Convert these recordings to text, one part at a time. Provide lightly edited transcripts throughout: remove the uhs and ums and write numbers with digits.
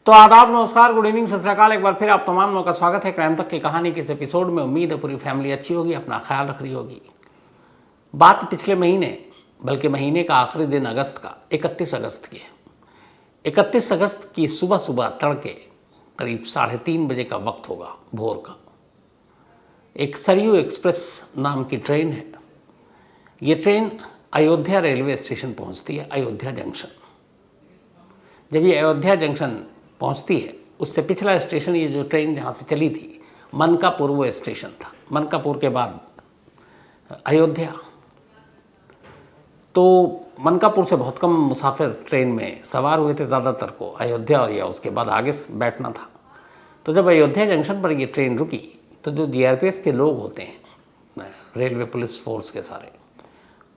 तो आदाब, नमस्कार, गुड इवनिंग, सत श्री अकाल। एक बार फिर आप तमाम लोगों का स्वागत है क्राइम तक की कहानी के इस एपिसोड में। उम्मीद है पूरी फैमिली अच्छी होगी, अपना ख्याल रख रही होगी। बात पिछले महीने, बल्कि महीने का आखिरी दिन अगस्त का 31 अगस्त की है। 31 अगस्त की सुबह सुबह तड़के करीब 3:30 बजे का वक्त होगा, भोर का। एक सरयू एक्सप्रेस नाम की ट्रेन है। ये ट्रेन अयोध्या रेलवे स्टेशन पहुंचती है, अयोध्या जंक्शन। जब ये अयोध्या जंक्शन पहुंचती है, उससे पिछला स्टेशन, ये जो ट्रेन जहाँ से चली थी, मनकापुर वो स्टेशन था। मनकापुर के बाद अयोध्या। तो मनकापुर से बहुत कम मुसाफिर ट्रेन में सवार हुए थे, ज़्यादातर को अयोध्या या उसके बाद आगे बैठना था। तो जब अयोध्या जंक्शन पर ये ट्रेन रुकी तो जो जीआरपीएफ के लोग होते हैं, रेलवे पुलिस फोर्स के सारे,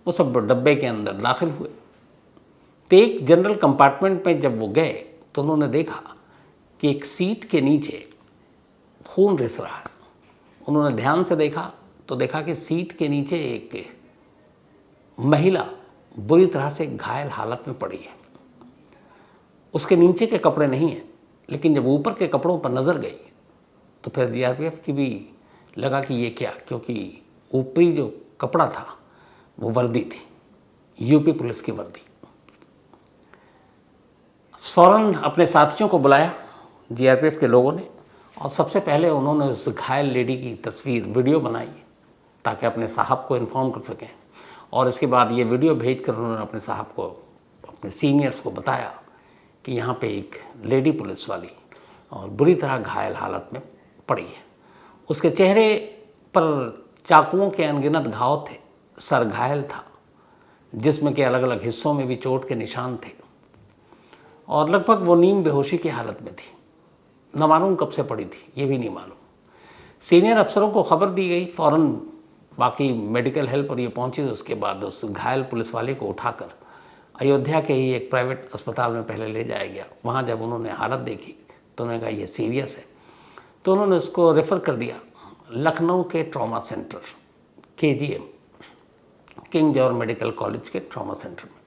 वो सब डब्बे के अंदर दाखिल हुए। तो एक जनरल कंपार्टमेंट में जब वो गए तो उन्होंने देखा कि एक सीट के नीचे खून रिस रहा है। उन्होंने ध्यान से देखा तो देखा कि सीट के नीचे एक महिला बुरी तरह से घायल हालत में पड़ी है। उसके नीचे के कपड़े नहीं हैं, लेकिन जब ऊपर के कपड़ों पर नज़र गई तो फिर जीआरपीएफ की भी लगा कि ये क्या, क्योंकि ऊपरी जो कपड़ा था वो वर्दी थी, यूपी पुलिस की वर्दी। फौरन अपने साथियों को बुलाया जीआरपीएफ के लोगों ने, और सबसे पहले उन्होंने उस घायल लेडी की तस्वीर, वीडियो बनाई ताकि अपने साहब को इन्फॉर्म कर सकें। और इसके बाद ये वीडियो भेजकर उन्होंने अपने साहब को, अपने सीनियर्स को बताया कि यहाँ पे एक लेडी पुलिस वाली और बुरी तरह घायल हालत में पड़ी है। उसके चेहरे पर चाकुओं के अनगिनत घाव थे, सर घायल था जिसमें के अलग अलग हिस्सों में भी चोट के निशान थे, और लगभग वो नीम बेहोशी की हालत में थी। न मालूम कब से पड़ी थी, ये भी नहीं मालूम। सीनियर अफसरों को खबर दी गई, फ़ौरन बाकी मेडिकल हेल्प और ये पहुंची। उसके बाद उस घायल पुलिस वाले को उठाकर अयोध्या के ही एक प्राइवेट अस्पताल में पहले ले जाया गया। वहाँ जब उन्होंने हालत देखी तो उन्होंने कहा ये सीरियस है, तो उन्होंने उसको रेफ़र कर दिया लखनऊ के trauma centre, KGM, king George medical college के ट्रॉमा सेंटर में।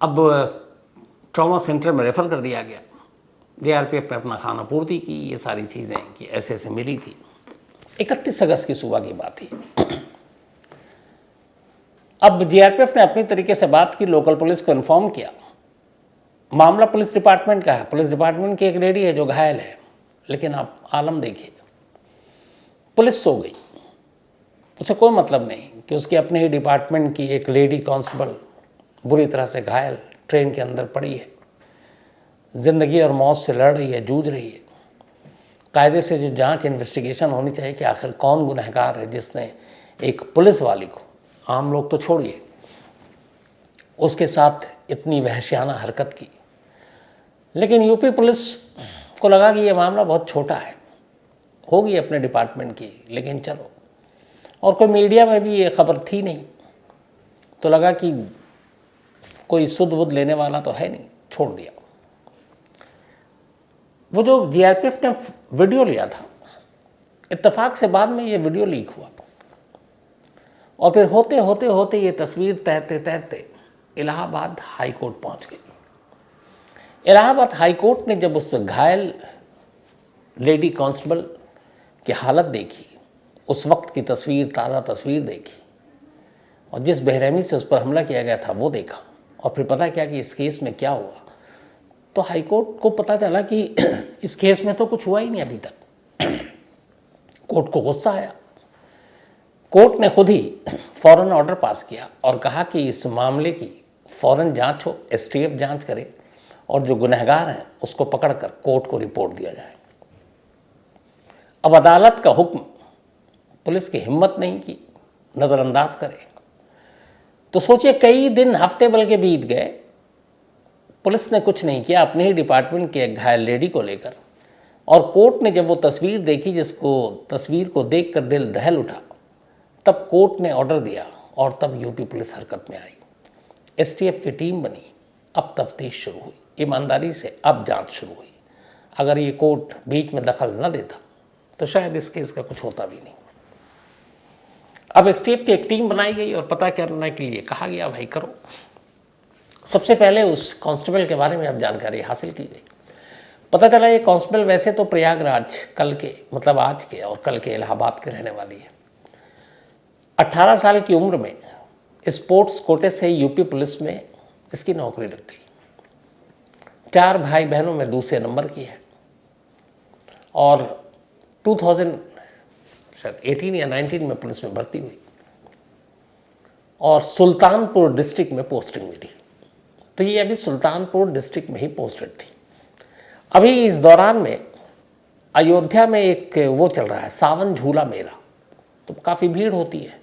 अब ट्रॉमा सेंटर में रेफ़र कर दिया गया। जीआरपीएफ ने अपना खाना पूर्ति की, ये सारी चीज़ें कि ऐसे ऐसे मिली थी। 31 अगस्त की सुबह की बात थी। अब जीआरपीएफ ने अपनी तरीके से बात की, लोकल पुलिस को इन्फॉर्म किया। मामला पुलिस डिपार्टमेंट का है। पुलिस डिपार्टमेंट की एक लेडी है जो घायल है, लेकिन आप आलम देखिए, पुलिस सो गई। उसे कोई मतलब नहीं कि उसके अपने ही डिपार्टमेंट की एक लेडी कांस्टेबल बुरी तरह से घायल ट्रेन के अंदर पड़ी है, ज़िंदगी और मौत से लड़ रही है, जूझ रही है। कायदे से जो जांच इन्वेस्टिगेशन होनी चाहिए कि आखिर कौन गुनहगार है जिसने एक पुलिस वाली को, आम लोग तो छोड़िए, उसके साथ इतनी वहशियाना हरकत की। लेकिन यूपी पुलिस को लगा कि ये मामला बहुत छोटा है, होगी अपने डिपार्टमेंट की, लेकिन चलो, और कोई मीडिया में भी ये खबर थी नहीं, तो लगा कि कोई सुध बुध लेने वाला तो है नहीं, छोड़ दिया। वो जो जीआरपीएफ ने वीडियो लिया था, इत्तेफाक से बाद में ये वीडियो लीक हुआ, और फिर होते होते होते ये तस्वीर तैरते तैरते इलाहाबाद हाई कोर्ट पहुंच गई। इलाहाबाद हाई कोर्ट ने जब उस घायल लेडी कांस्टेबल की हालत देखी, उस वक्त की तस्वीर, ताज़ा तस्वीर देखी, और जिस बेरहमी से उस पर हमला किया गया था वो देखा, और फिर पता क्या कि इस केस में क्या हुआ, तो हाई कोर्ट को पता चला कि इस केस में तो कुछ हुआ ही नहीं अभी तक। कोर्ट को गुस्सा आया। कोर्ट ने खुद ही फौरन ऑर्डर पास किया और कहा कि इस मामले की फौरन जांच हो, STF जांच करे, और जो गुनहगार हैं उसको पकड़कर कोर्ट को रिपोर्ट दिया जाए। अब अदालत का हुक्म पुलिस की हिम्मत नहीं की नज़रअंदाज करे। तो सोचिए, कई दिन, हफ्ते बल्कि बीत गए, पुलिस ने कुछ नहीं किया अपने ही डिपार्टमेंट के एक घायल लेडी को लेकर। और कोर्ट ने जब वो तस्वीर देखी, जिसको तस्वीर को देखकर दिल दहल उठा, तब कोर्ट ने ऑर्डर दिया, और तब यूपी पुलिस हरकत में आई। STF की टीम बनी, अब तफ्तीश शुरू हुई, ईमानदारी से अब जांच शुरू हुई। अगर ये कोर्ट बीच में दखल न देता तो शायद इस केस का कुछ होता भी नहीं। अब STF की एक टीम बनाई गई और पता करने के लिए कहा गया, भाई करो। सबसे पहले उस कांस्टेबल के बारे में अब जानकारी हासिल की गई। पता चला ये कांस्टेबल वैसे तो प्रयागराज कल के मतलब आज के और कल के इलाहाबाद के रहने वाली है। 18 साल की उम्र में स्पोर्ट्स कोटे से यूपी पुलिस में इसकी नौकरी लग गई। 4 भाई बहनों में दूसरे नंबर की है और 2018 या 19 में पुलिस में भर्ती हुई और सुल्तानपुर डिस्ट्रिक्ट में पोस्टिंग मिली। तो ये अभी सुल्तानपुर डिस्ट्रिक्ट में ही पोस्टेड थी। अभी इस दौरान में अयोध्या में एक वो चल रहा है सावन झूला मेला, तो काफ़ी भीड़ होती है।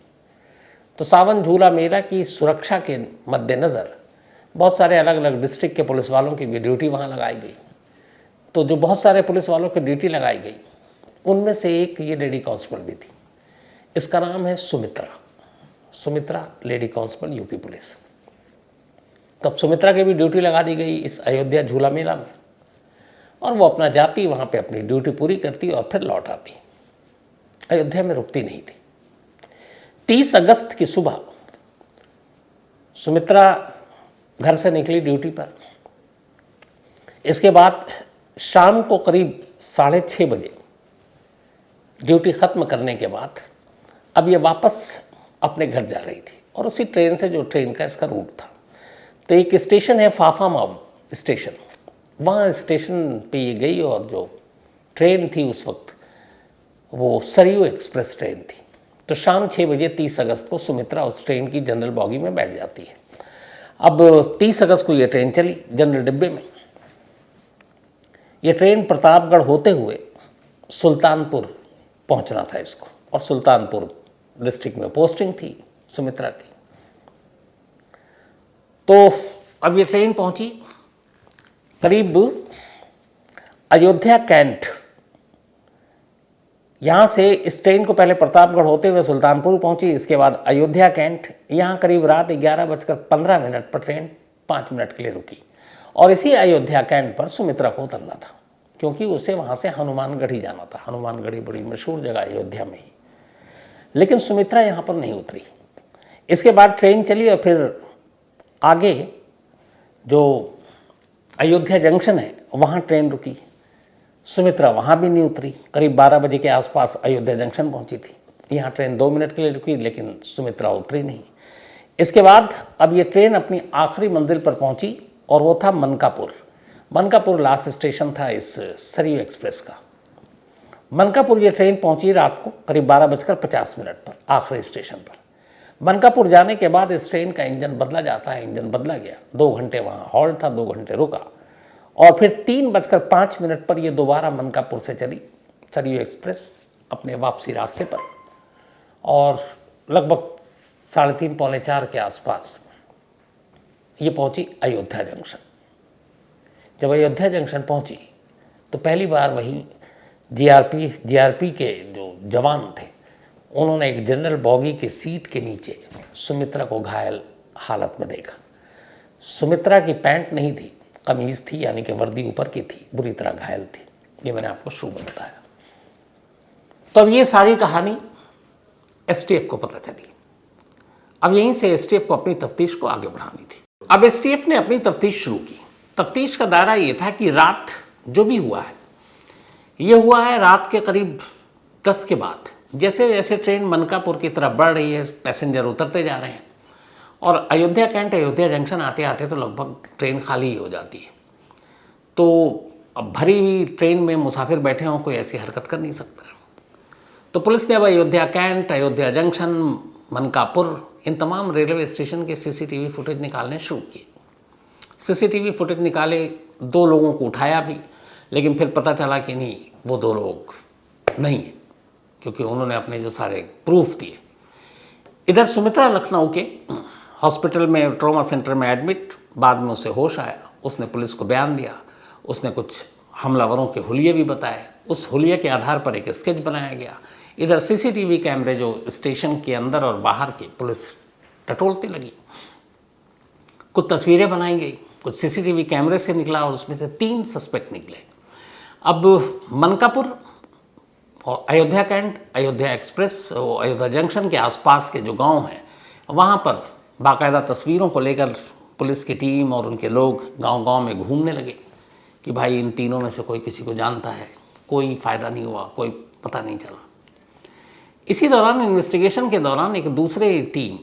तो सावन झूला मेला की सुरक्षा के मद्देनज़र बहुत सारे अलग अलग डिस्ट्रिक्ट के पुलिस वालों की भी ड्यूटी वहाँ लगाई गई। तो जो बहुत सारे पुलिस वालों की ड्यूटी लगाई गई उनमें से एक ये लेडी कांस्टेबल भी थी। इसका नाम है Sumitra lady constable UP police. तब सुमित्रा की भी ड्यूटी लगा दी गई इस अयोध्या झूला मेला में और वो अपना जाती, वहाँ पे अपनी ड्यूटी पूरी करती और फिर लौट आती। अयोध्या में रुकती नहीं थी। 30 अगस्त की सुबह सुमित्रा घर से निकली ड्यूटी पर। इसके बाद शाम को करीब 6:30 बजे ड्यूटी ख़त्म करने के बाद अब ये वापस अपने घर जा रही थी और उसी ट्रेन से जो ट्रेन का इसका रूट था। तो एक स्टेशन है फाफामाव स्टेशन, वहाँ स्टेशन पे ये गई और जो ट्रेन थी उस वक्त वो सरयू एक्सप्रेस ट्रेन थी। तो शाम 6 बजे 30 अगस्त को सुमित्रा उस ट्रेन की जनरल बॉगी में बैठ जाती है। अब 30 अगस्त को ये ट्रेन चली जनरल डिब्बे में। ये ट्रेन प्रतापगढ़ होते हुए सुल्तानपुर पहुंचना था इसको और सुल्तानपुर डिस्ट्रिक्ट में पोस्टिंग थी सुमित्रा की। तो अब ये ट्रेन पहुंची करीब अयोध्या कैंट। यहाँ से इस ट्रेन को पहले प्रतापगढ़ होते हुए सुल्तानपुर पहुंची, इसके बाद अयोध्या कैंट। यहाँ करीब रात 11:15 पर ट्रेन 5 मिनट के लिए रुकी और इसी अयोध्या कैंट पर सुमित्रा को उतरना था क्योंकि उसे वहाँ से हनुमानगढ़ी जाना था। हनुमानगढ़ी बड़ी मशहूर जगह अयोध्या में ही। लेकिन सुमित्रा यहाँ पर नहीं उतरी। इसके बाद ट्रेन चली और फिर आगे जो अयोध्या जंक्शन है वहाँ ट्रेन रुकी। सुमित्रा वहाँ भी नहीं उतरी। करीब 12 बजे के आसपास अयोध्या जंक्शन पहुँची थी। यहाँ ट्रेन 2 मिनट के लिए रुकी लेकिन सुमित्रा उतरी नहीं। इसके बाद अब ये ट्रेन अपनी आखिरी मंजिल पर पहुँची और वो था मनकापुर लास्ट स्टेशन था इस सरयू एक्सप्रेस का। मनकापुर ये ट्रेन पहुँची रात को करीब 12:50 पर आखिरी स्टेशन पर। मनकापुर जाने के बाद इस ट्रेन का इंजन बदला जाता है। इंजन बदला गया, 2 घंटे वहाँ हॉल्ट था, 2 घंटे रुका और फिर 3:05 पर ये दोबारा मनकापुर से चली सरयू एक्सप्रेस अपने वापसी रास्ते पर और लगभग 3:30 पौने 4 के आसपास ये पहुँची अयोध्या जंक्शन। जब अयोध्या जंक्शन पहुँची तो पहली बार वहीं जीआरपी के जो जवान थे उन्होंने एक जनरल बॉगी की सीट के नीचे सुमित्रा को घायल हालत में देखा। सुमित्रा की पैंट नहीं थी, कमीज़ थी, यानी कि वर्दी ऊपर की थी, बुरी तरह घायल थी। ये मैंने आपको शुरू में बताया। तो अब ये सारी कहानी एसटीएफ को पता चली। अब यहीं से एसटीएफ को अपनी तफ्तीश को आगे बढ़ानी थी। अब एसटीएफ ने अपनी तफ्तीश शुरू की। तफ्तीश का दायरा ये था कि रात जो भी हुआ है ये हुआ है रात के करीब 10 के बाद। जैसे जैसे ट्रेन मनकापुर की तरफ बढ़ रही है, पैसेंजर उतरते जा रहे हैं और अयोध्या कैंट अयोध्या जंक्शन आते आते तो लगभग ट्रेन खाली ही हो जाती है। तो अब भरी हुई ट्रेन में मुसाफिर बैठे हों, कोई ऐसी हरकत कर नहीं सकता। तो पुलिस ने अब अयोध्या कैंट, अयोध्या जंक्शन, मनकापुर, इन तमाम रेलवे स्टेशन के सीसीटीवी फुटेज निकालने शुरू किए। सीसीटीवी फुटेज निकाले, 2 लोगों को उठाया भी, लेकिन फिर पता चला कि नहीं, वो 2 लोग नहीं है क्योंकि उन्होंने अपने जो सारे प्रूफ दिए। इधर सुमित्रा लखनऊ के हॉस्पिटल में ट्रॉमा सेंटर में एडमिट, बाद में उसे होश आया, उसने पुलिस को बयान दिया, उसने कुछ हमलावरों के हुलिये भी बताए। उस हुलिये के आधार पर एक स्केच बनाया गया। इधर सीसीटीवी कैमरे जो स्टेशन के अंदर और बाहर की पुलिस टटोलती लगी, कुछ तस्वीरें बनाई गई, कुछ सीसीटीवी कैमरे से निकला और उसमें से 3 सस्पेक्ट निकले। अब मनकापुर और Ayodhya cantt, Ayodhya express, Ayodhya junction के आसपास के जो गांव हैं वहाँ पर बाकायदा तस्वीरों को लेकर पुलिस की टीम और उनके लोग गांव-गांव में घूमने लगे कि भाई इन तीनों में से कोई किसी को जानता है, कोई फ़ायदा नहीं हुआ, कोई पता नहीं चला। इसी दौरान इन्वेस्टिगेशन के दौरान एक दूसरी टीम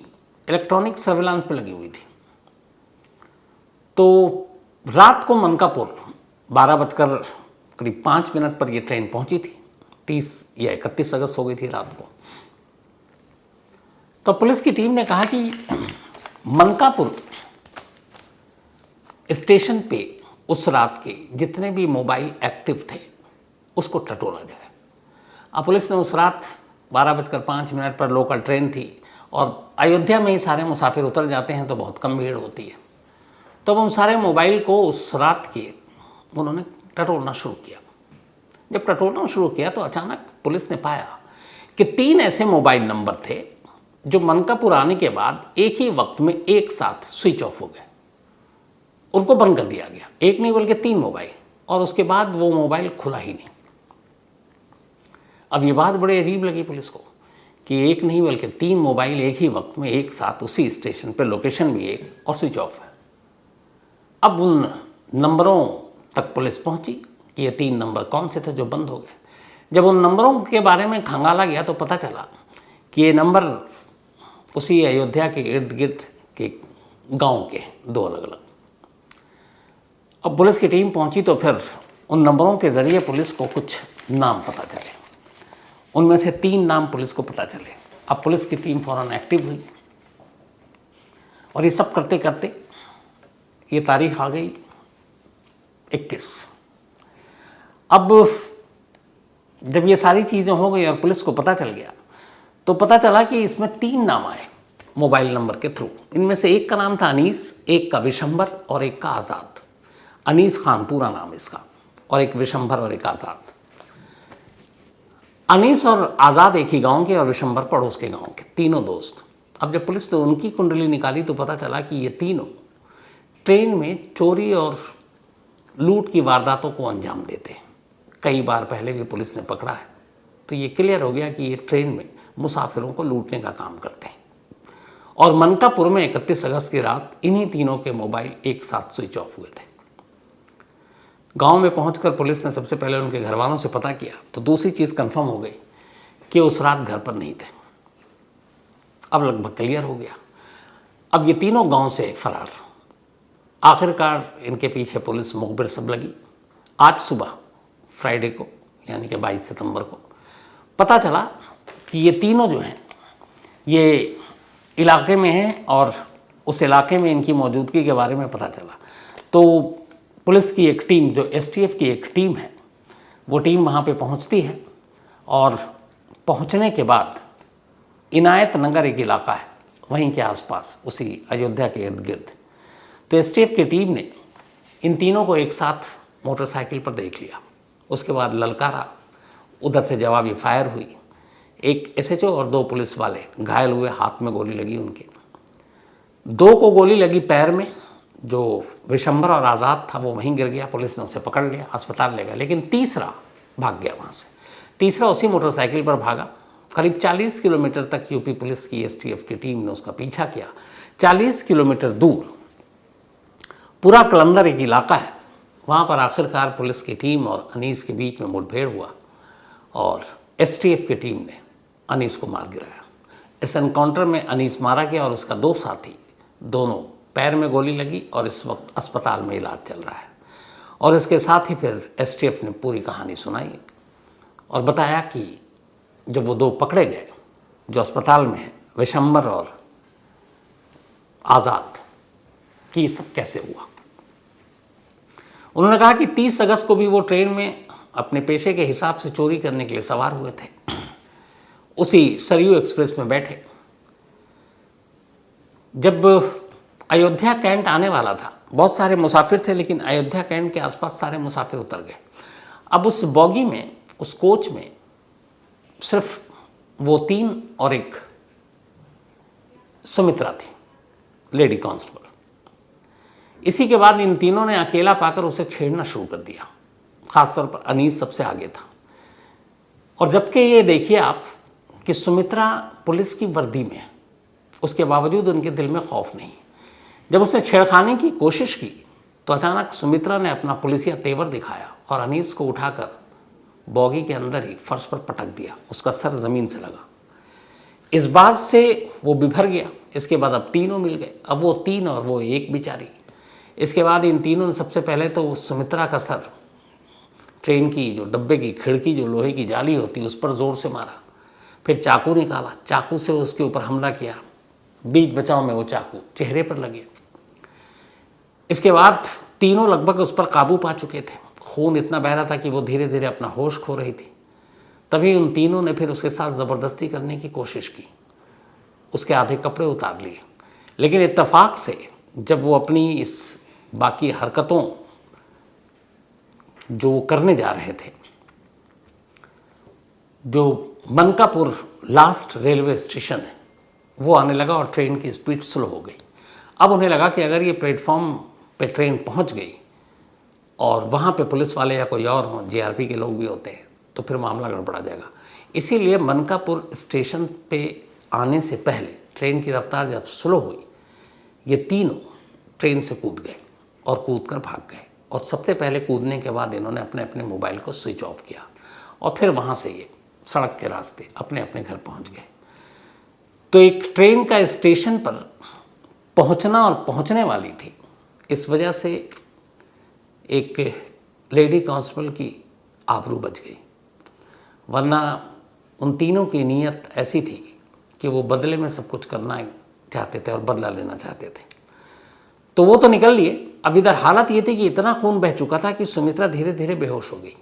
इलेक्ट्रॉनिक सर्विलांस पे लगी हुई थी। तो रात को मनकापुर 12:05 पर ये ट्रेन पहुंची थी। 30 या 31 अगस्त हो गई थी रात को। तो पुलिस की टीम ने कहा कि मनकापुर स्टेशन पे उस रात के जितने भी मोबाइल एक्टिव थे उसको टटोला जाए। अब पुलिस ने उस रात 12:05 पर लोकल ट्रेन थी और अयोध्या में ही सारे मुसाफिर उतर जाते हैं तो बहुत कम भीड़ होती है। तो उन सारे मोबाइल को उस रात के उन्होंने टटोलना शुरू किया। जब टटोलना शुरू किया तो अचानक पुलिस ने पाया कि 3 ऐसे मोबाइल नंबर थे जो मनकापुर आने के बाद एक ही वक्त में एक साथ स्विच ऑफ हो गए। उनको बंद कर दिया गया, एक नहीं बल्कि 3 मोबाइल, और उसके बाद वो मोबाइल खुला ही नहीं। अब ये बात बड़ी अजीब लगी पुलिस को कि एक नहीं बल्कि 3 मोबाइल एक ही वक्त में एक साथ उसी स्टेशन पे, लोकेशन भी एक और स्विच ऑफ है। अब उन नंबरों तक पुलिस पहुंची कि ये 3 नंबर कौन से थे जो बंद हो गए। जब उन नंबरों के बारे में खंगाला गया तो पता चला कि ये नंबर उसी अयोध्या के इर्द गिर्द के गांव के 2 अलग अलग। अब पुलिस की टीम पहुंची तो फिर उन नंबरों के ज़रिए पुलिस को कुछ नाम पता चले। उनमें से 3 नाम पुलिस को पता चले। अब पुलिस की टीम फौरन एक्टिव हुई और ये सब करते करते ये तारीख आ गई 21। अब जब ये सारी चीज़ें हो गई और पुलिस को पता चल गया तो पता चला कि इसमें 3 नाम आए मोबाइल नंबर के थ्रू। इनमें से एक का नाम था अनीस, एक का विशंबर और एक का आज़ाद। अनीस खान पूरा नाम इसका, और एक विशंबर और एक आज़ाद। अनीस और आज़ाद एक ही गांव के और विशंबर पड़ोस के गांव के, तीनों दोस्त। अब जब पुलिस ने उनकी कुंडली निकाली तो पता चला कि ये तीनों ट्रेन में चोरी और लूट की वारदातों को अंजाम देते हैं। कई बार पहले भी पुलिस ने पकड़ा है। तो ये क्लियर हो गया कि ये ट्रेन में मुसाफिरों को लूटने का काम करते हैं। और मनकापुर में 31 अगस्त की रात इन्हीं तीनों के मोबाइल एक साथ स्विच ऑफ हुए थे। गांव में पहुंचकर पुलिस ने सबसे पहले उनके घर वालों से पता किया तो दूसरी चीज़ कंफर्म हो गई कि उस रात घर पर नहीं थे। अब लगभग क्लियर हो गया। अब ये तीनों गांव से फरार। आखिरकार इनके पीछे पुलिस मुखबिर सब लगी। आज सुबह फ्राइडे को यानी कि 22 सितंबर को पता चला कि ये तीनों जो हैं ये इलाके में हैं और उस इलाके में इनकी मौजूदगी के बारे में पता चला। तो पुलिस की एक टीम, जो एसटीएफ की एक टीम है, वो टीम वहाँ पे पहुँचती है और पहुँचने के बाद इनायत नगर एक इलाका है वहीं के आसपास, उसी अयोध्या के इर्द गिर्द। तो एसटीएफ की टीम ने इन तीनों को एक साथ मोटरसाइकिल पर देख लिया। उसके बाद ललकारा, उधर से जवाबी फायर हुई। एक एसएचओ और 2 पुलिस वाले घायल हुए, हाथ में गोली लगी उनके। 2 को गोली लगी पैर में। जो विशंबर और आज़ाद था वो वहीं गिर गया, पुलिस ने उसे पकड़ लिया, अस्पताल ले गया। लेकिन तीसरा भाग गया वहाँ से। तीसरा उसी मोटरसाइकिल पर भागा। करीब 40 किलोमीटर तक यूपी पुलिस की एसटीएफ की टीम ने उसका पीछा किया। 40 किलोमीटर दूर पूरा कलंदर एक इलाका है, वहाँ पर आखिरकार पुलिस की टीम और अनीस के बीच में मुठभेड़ हुआ और एसटीएफ की टीम ने अनीस को मार गिराया। इस एनकाउंटर में अनीस मारा गया और उसका 2 साथी, दोनों पैर में गोली लगी और इस वक्त अस्पताल में इलाज चल रहा है। और इसके साथ ही फिर एसटीएफ ने पूरी कहानी सुनाई और बताया कि जब वो 2 पकड़े गए जो अस्पताल में हैं, विशंबर और आज़ाद, कि सब कैसे हुआ। उन्होंने कहा कि 30 अगस्त को भी वो ट्रेन में अपने पेशे के हिसाब से चोरी करने के लिए सवार हुए थे। उसी सरयू एक्सप्रेस में बैठे। जब अयोध्या कैंट आने वाला था, बहुत सारे मुसाफिर थे, लेकिन अयोध्या कैंट के आसपास सारे मुसाफिर उतर गए। अब उस बॉगी में, उस कोच में सिर्फ वो 3 और एक सुमित्रा थी, लेडी कांस्टेबल। इसी के बाद इन तीनों ने अकेला पाकर उसे छेड़ना शुरू कर दिया। खासतौर पर अनीस सबसे आगे था। और जबकि ये देखिए आप कि सुमित्रा पुलिस की वर्दी में है, उसके बावजूद उनके दिल में खौफ नहीं। जब उसने छेड़खानी की कोशिश की तो अचानक सुमित्रा ने अपना पुलिसिया तेवर दिखाया और अनीस को उठाकर बॉगी के अंदर ही फर्श पर पटक दिया। उसका सर ज़मीन से लगा। इस बात से वो बिभर गया। इसके बाद अब तीनों मिल गए, अब वो तीन और वो एक बेचारी। इसके बाद इन तीनों ने सबसे पहले तो सुमित्रा का सर ट्रेन की जो डब्बे की खिड़की, जो लोहे की जाली होती है, उस पर ज़ोर से मारा। फिर चाकू निकाला, चाकू से उसके ऊपर हमला किया। बीच बचाव में वो चाकू चेहरे पर लगे। इसके बाद तीनों लगभग उस पर काबू पा चुके थे। खून इतना बह रहा था कि वो धीरे धीरे अपना होश खो रही थी। तभी उन तीनों ने फिर उसके साथ ज़बरदस्ती करने की कोशिश की। उसके आधे कपड़े उतार लिए, लेकिन इत्तेफाक से जब वो अपनी इस बाकी हरकतों जो वो करने जा रहे थे, जो मनकापुर लास्ट रेलवे स्टेशन है, वो आने लगा और ट्रेन की स्पीड स्लो हो गई। अब उन्हें लगा कि अगर ये प्लेटफॉर्म पे ट्रेन पहुंच गई और वहाँ पे पुलिस वाले या कोई और हों, जीआरपी के लोग भी होते हैं, तो फिर मामला गड़बड़ा जाएगा। इसीलिए मनकापुर स्टेशन पे आने से पहले ट्रेन की रफ्तार जब स्लो हुई, ये तीनों ट्रेन से कूद गए और कूद कर भाग गए। और सबसे पहले कूदने के बाद इन्होंने अपने अपने मोबाइल को स्विच ऑफ किया और फिर वहाँ से ये सड़क के रास्ते अपने अपने घर पहुँच गए। तो एक ट्रेन का स्टेशन पर पहुँचना और पहुँचने वाली थी, इस वजह से एक लेडी कांस्टेबल की आबरू बच गई। वरना उन तीनों की नीयत ऐसी थी कि वो बदले में सब कुछ करना चाहते थे और बदला लेना चाहते थे। तो वो तो निकल लिए। अब इधर हालत ये थी कि इतना खून बह चुका था कि सुमित्रा धीरे धीरे बेहोश हो गई।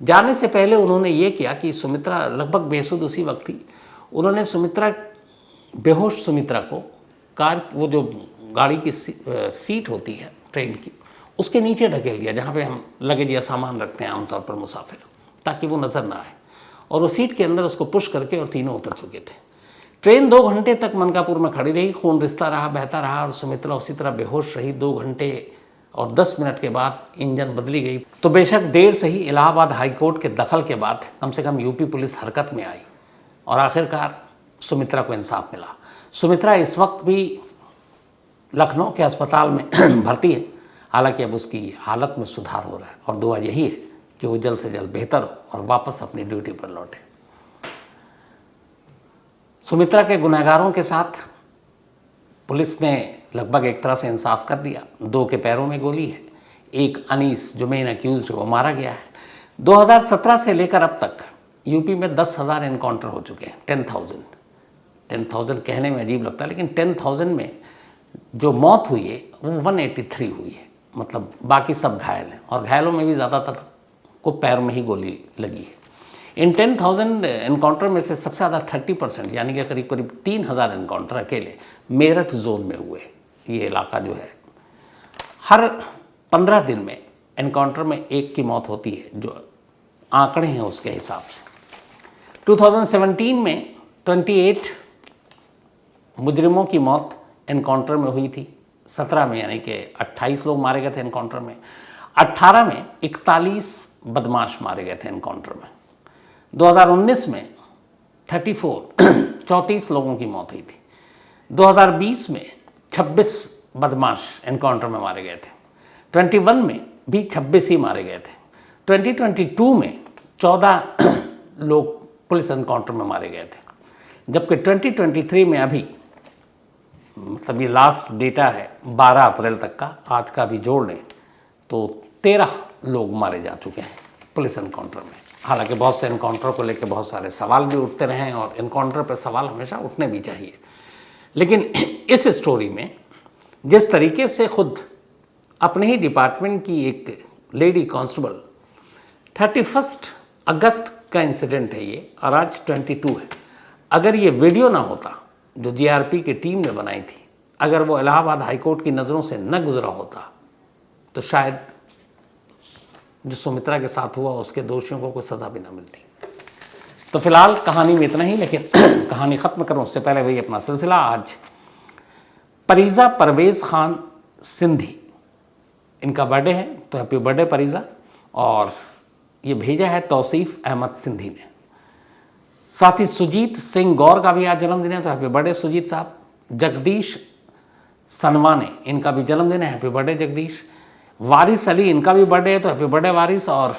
जाने से पहले उन्होंने ये किया कि सुमित्रा लगभग बेसुध उसी वक्त थी। उन्होंने बेहोश सुमित्रा को कार, वो जो गाड़ी की सीट होती है ट्रेन की, उसके नीचे ढकेल दिया, जहाँ पे हम लगेज या सामान रखते हैं आमतौर पर मुसाफिर, ताकि वो नज़र ना आए। और वो सीट के अंदर उसको पुश करके और तीनों उतर चुके थे। ट्रेन 2 घंटे तक मनकापुर में खड़ी रही। खून रिसता रहा, बहता रहा और सुमित्रा उसी तरह बेहोश रही। 2 घंटे और 10 मिनट के बाद इंजन बदली गई। तो बेशक देर से ही इलाहाबाद हाई कोर्ट के दखल के बाद कम से कम यूपी पुलिस हरकत में आई और आखिरकार सुमित्रा को इंसाफ मिला। सुमित्रा इस वक्त भी लखनऊ के अस्पताल में भर्ती है। हालांकि अब उसकी हालत में सुधार हो रहा है और दुआ यही है कि वो जल्द से जल्द बेहतर हो और वापस अपनी ड्यूटी पर लौटे। सुमित्रा के गुनहगारों के साथ पुलिस ने लगभग एक तरह से इंसाफ कर दिया। 2 के पैरों में गोली है। एक अनीस जो मेन अक्यूज है वो मारा गया है। 2017 से लेकर अब तक यूपी में 10,000 एनकाउंटर हो चुके हैं। 10,000 कहने में अजीब लगता है, लेकिन 10,000 में जो मौत हुई है वो 183 हुई है। मतलब बाकी सब घायल हैं और घायलों में भी ज़्यादातर को पैर में ही गोली लगी है। इन 10,000 एनकाउंटर में से सबसे ज़्यादा 30% यानी कि करीब करीब 3,000 एनकाउंटर अकेले मेरठ जोन में हुए। ये इलाका जो है हर 15 दिन में एनकाउंटर में एक की मौत होती है, जो आंकड़े हैं उसके हिसाब से। 2017 में 28 मुजरिमों की मौत एनकाउंटर में हुई थी। 17 में यानी कि 28 लोग मारे गए थे एनकाउंटर में। 18 में 41 बदमाश मारे गए थे एनकाउंटर में। 2019 में 34 लोगों की मौत हुई थी। 2020 में 26 बदमाश एनकाउंटर में मारे गए थे। 21 में भी 26 ही मारे गए थे। 2022 में 14 लोग पुलिस एनकाउंटर में मारे गए थे, जबकि 2023 में अभी मतलब ये लास्ट डेटा है 12 अप्रैल तक का, आज का भी जोड़ लें तो 13 लोग मारे जा चुके हैं पुलिस एनकाउंटर में। हालांकि बहुत से एनकाउंटर को लेकर बहुत सारे सवाल भी उठते रहे हैं और एनकाउंटर पर सवाल हमेशा उठने भी चाहिए। लेकिन इस स्टोरी में जिस तरीके से खुद अपने ही डिपार्टमेंट की एक लेडी कांस्टेबल, 31 अगस्त का इंसिडेंट है ये और आज 22 है। अगर ये वीडियो ना होता जो जीआरपी की टीम ने बनाई थी, अगर वो इलाहाबाद हाईकोर्ट की नज़रों से न गुजरा होता तो शायद जो सुमित्रा के साथ हुआ उसके दोषियों को कोई सज़ा भी ना मिलती। तो फिलहाल कहानी में इतना ही, लेकिन कहानी ख़त्म करूं उससे पहले वही अपना सिलसिला। आज परीज़ा परवेज़ खान सिंधी, इनका बर्थडे है, तो हैप्पी बर्थडे परीज़ा। और ये भेजा है तौसीफ़ अहमद सिंधी ने। साथ ही सुजीत सिंह गौर का भी आज जन्मदिन है, तो हैप्पी बर्थडे सुजीत साहब। जगदीश सनवाने, इनका भी जन्मदिन है, हैप्पी बर्थडे जगदीश। वारिस अली, इनका भी बर्थडे है, तो हैप्पी बर्थडे वारिस। और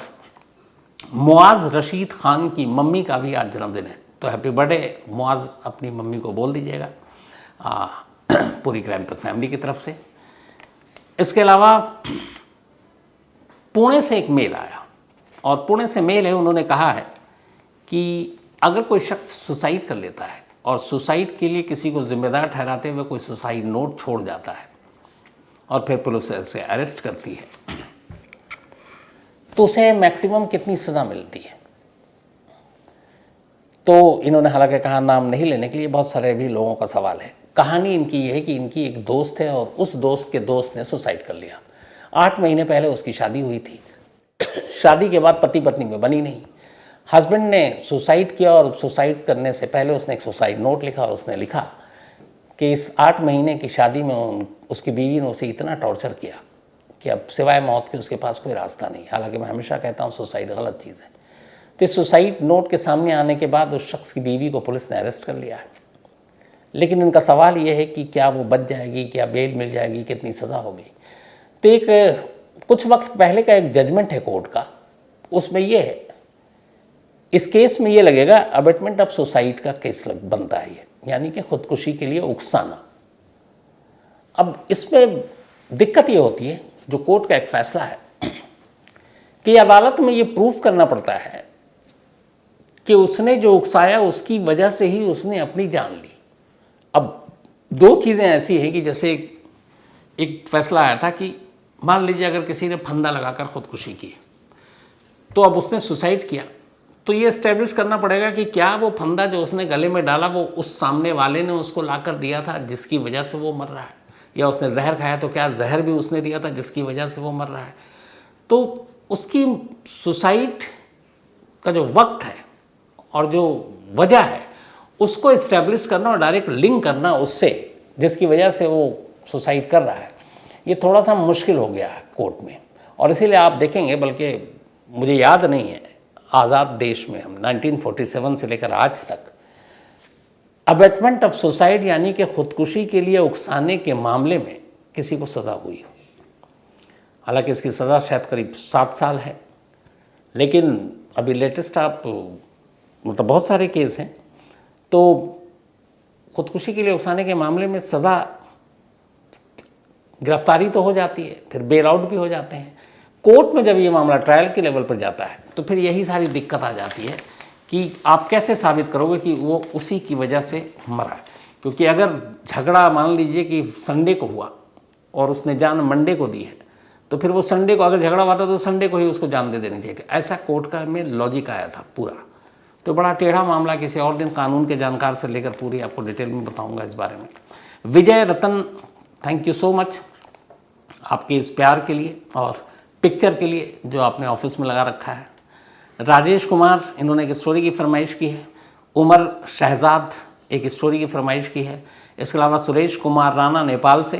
मुआज़ रशीद खान की मम्मी का भी आज जन्मदिन है, तो हैप्पी बर्थडे मुआज़, अपनी मम्मी को बोल दीजिएगा पूरी क्राइम पेट्रोल फैमिली की तरफ से। इसके अलावा पुणे से एक मेल आया, और पुणे से मेल है, उन्होंने कहा है कि अगर कोई शख्स सुसाइड कर लेता है और सुसाइड के लिए किसी को जिम्मेदार ठहराते हुए कोई सुसाइड नोट छोड़ जाता है और फिर पुलिस उसे अरेस्ट करती है, तो उसे मैक्सिमम कितनी सज़ा मिलती है। तो इन्होंने हालांकि कहा नाम नहीं लेने के लिए, बहुत सारे भी लोगों का सवाल है। कहानी इनकी ये है कि इनकी एक दोस्त है और उस दोस्त के दोस्त ने सुसाइड कर लिया। 8 महीने पहले उसकी शादी हुई थी। शादी के बाद पति पत्नी में बनी नहीं। हस्बैंड ने सुसाइड किया और सुसाइड करने से पहले उसने एक सुसाइड नोट लिखा। उसने लिखा कि इस 8 महीने की शादी में उसकी बीवी ने उसे इतना टॉर्चर किया कि अब सिवाय मौत के उसके पास कोई रास्ता नहीं। हालांकि मैं हमेशा कहता हूँ सुसाइड गलत चीज़ है। तो इस सुसाइड नोट के सामने आने के बाद उस शख्स की बीवी को पुलिस ने अरेस्ट कर लिया है। लेकिन इनका सवाल ये है कि क्या वो बच जाएगी, क्या बेल मिल जाएगी, कितनी सज़ा होगी। तो एक कुछ वक्त पहले का एक जजमेंट है कोर्ट का, उसमें ये है, इस केस में ये लगेगा अबेटमेंट ऑफ सुसाइड का केस बनता है ये, यानी कि खुदकुशी के लिए उकसाना। अब इसमें दिक्कत ये होती है, जो कोर्ट का एक फैसला है कि अदालत में ये प्रूफ करना पड़ता है कि उसने जो उकसाया उसकी वजह से ही उसने अपनी जान ली। अब 2 चीज़ें ऐसी हैं कि जैसे एक फैसला आया था कि मान लीजिए अगर किसी ने फंदा लगाकर खुदकुशी की, तो अब उसने सुसाइड किया, तो ये इस्टेब्लिश करना पड़ेगा कि क्या वो फंदा जो उसने गले में डाला वो उस सामने वाले ने उसको लाकर दिया था जिसकी वजह से वो मर रहा है, या उसने जहर खाया तो क्या जहर भी उसने दिया था जिसकी वजह से वो मर रहा है। तो उसकी सुसाइड का जो वक्त है और जो वजह है उसको इस्टेब्लिश करना और डायरेक्ट लिंक करना उससे जिसकी वजह से वो सुसाइड कर रहा है, ये थोड़ा सा मुश्किल हो गया है कोर्ट में। और इसीलिए आप देखेंगे, बल्कि मुझे याद नहीं है, आज़ाद देश में हम 1947 से लेकर आज तक अबेटमेंट ऑफ सुसाइड यानी कि खुदकुशी के लिए उकसाने के मामले में किसी को सज़ा हुई हो। हालांकि इसकी सज़ा शायद करीब 7 साल है, लेकिन अभी लेटेस्ट आप मतलब बहुत सारे केस हैं, तो खुदकुशी के लिए उकसाने के मामले में सज़ा, गिरफ्तारी तो हो जाती है, फिर बेल आउट भी हो जाते हैं। कोर्ट में जब ये मामला ट्रायल के लेवल पर जाता है तो फिर यही सारी दिक्कत आ जाती है कि आप कैसे साबित करोगे कि वो उसी की वजह से मरा। क्योंकि अगर झगड़ा मान लीजिए कि संडे को हुआ और उसने जान मंडे को दी है, तो फिर वो संडे को अगर झगड़ा हुआ था तो संडे को ही उसको जान दे देनी चाहिए थी। ऐसा कोर्ट का में लॉजिक आया था पूरा। तो बड़ा टेढ़ा मामला, किसी और दिन कानून के जानकार से लेकर पूरी आपको डिटेल में बताऊंगा इस बारे में। विजय रतन, थैंक यू सो मच आपके इस प्यार के लिए और पिक्चर के लिए जो आपने ऑफिस में लगा रखा है। राजेश कुमार, इन्होंने एक स्टोरी की फरमाइश की है। उमर शहजाद एक स्टोरी की फरमाइश की है। इसके अलावा सुरेश कुमार राणा नेपाल से,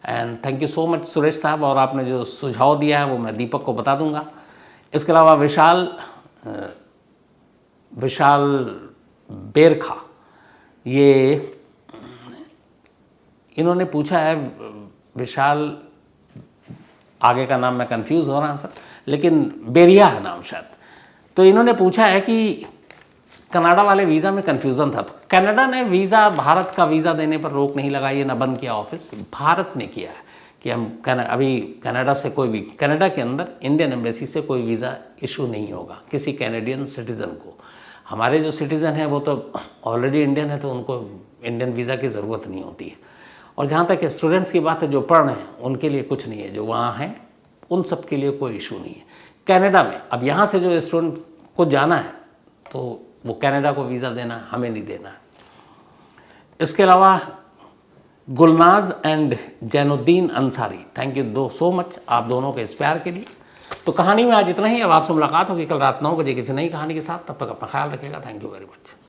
and thank you so much Suresh साहब, और आपने जो सुझाव दिया है वो मैं दीपक को बता दूंगा। इसके अलावा विशाल बेरखा, ये इन्होंने पूछा है, विशाल आगे का नाम मैं कंफ्यूज हो रहा हूँ सर, लेकिन बेरिया है नाम शायद। तो इन्होंने पूछा है कि कनाडा वाले वीज़ा में कन्फ्यूज़न था, तो कनाडा ने वीज़ा, भारत का वीज़ा देने पर रोक नहीं लगाई है, ना बंद किया ऑफिस। भारत ने किया है कि हम अभी कनाडा से कोई भी, कनाडा के अंदर इंडियन एम्बेसी से कोई वीज़ा इशू नहीं होगा किसी कैनेडियन सिटीज़न को। हमारे जो सिटीज़न हैं वो तो ऑलरेडी इंडियन है, तो उनको इंडियन वीज़ा की ज़रूरत नहीं होती है। और जहाँ तक स्टूडेंट्स की बात है, जो पढ़ रहे हैं उनके लिए कुछ नहीं है, जो वहाँ हैं उन सब के लिए कोई इशू नहीं है। कनाडा में अब यहाँ से जो स्टूडेंट्स को जाना है तो वो कनाडा को वीज़ा देना, हमें नहीं देना है। इसके अलावा Gulnaz and Zainuddin Ansari, thank you so much आप दोनों के इस प्यार के लिए। तो कहानी में आज इतना ही। अब आपसे मुलाकात होगी कल रात 9 बजे किसी नई कहानी के साथ। तब तक अपना ख्याल रखिएगा। Thank you very much.